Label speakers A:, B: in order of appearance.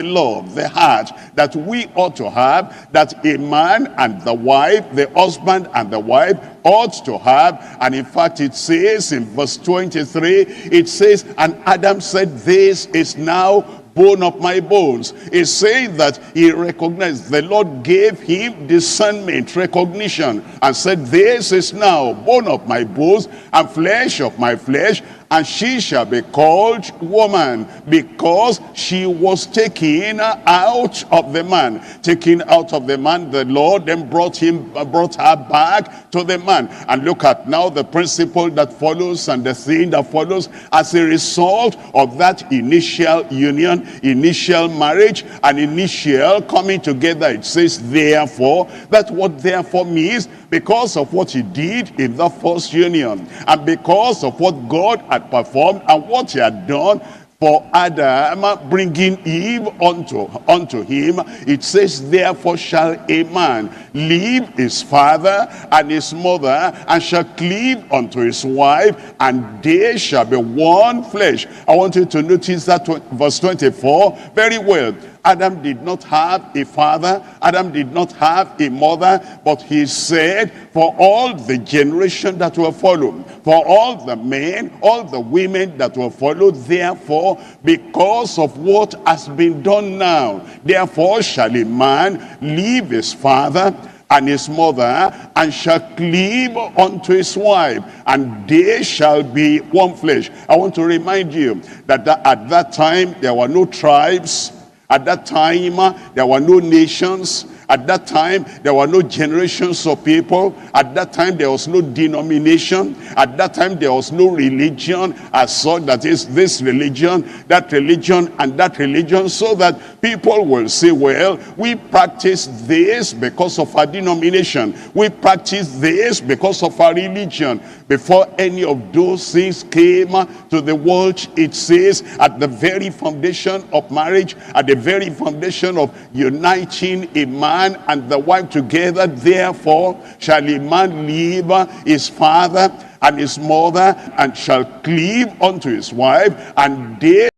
A: love, the heart that we ought to have, that a man and the wife, the husband and the wife ought to have. And in fact, it says in verse 23, it says, and Adam said, this is now bone of my bones. It's saying that he recognized, the Lord gave him discernment, recognition, and said, this is now bone of my bones and flesh of my flesh, and she shall be called woman, because she was taken out of the man. Taken out of the man, the Lord then brought her back to the man. And look at now the principle that follows and the thing that follows as a result of that initial union, initial marriage, and initial coming together. It says therefore. That's what therefore means, because of what he did in the first union, and because of what God had performed and what he had done for Adam, bringing Eve unto him. It says, therefore shall a man leave his father and his mother, and shall cleave unto his wife, and they shall be one flesh. I want you to notice that verse 24 very well. Adam did not have a father, Adam did not have a mother, but he said, for all the generation that will follow, for all the men, all the women that will follow, therefore, because of what has been done now, therefore shall a man leave his father and his mother, and shall cleave unto his wife, and they shall be one flesh. I want to remind you that at that time there were no tribes. At that time, there were no nations. At that time, there were no generations of people. At that time, there was no denomination. At that time, there was no religion as such, that is this religion, and that religion, so that people will say, well, we practice this because of our denomination. We practice this because of our religion. Before any of those things came to the world, it says, at the very foundation of marriage, at the very foundation of uniting a man and the wife together, therefore shall a man leave his father and his mother, and shall cleave unto his wife, and they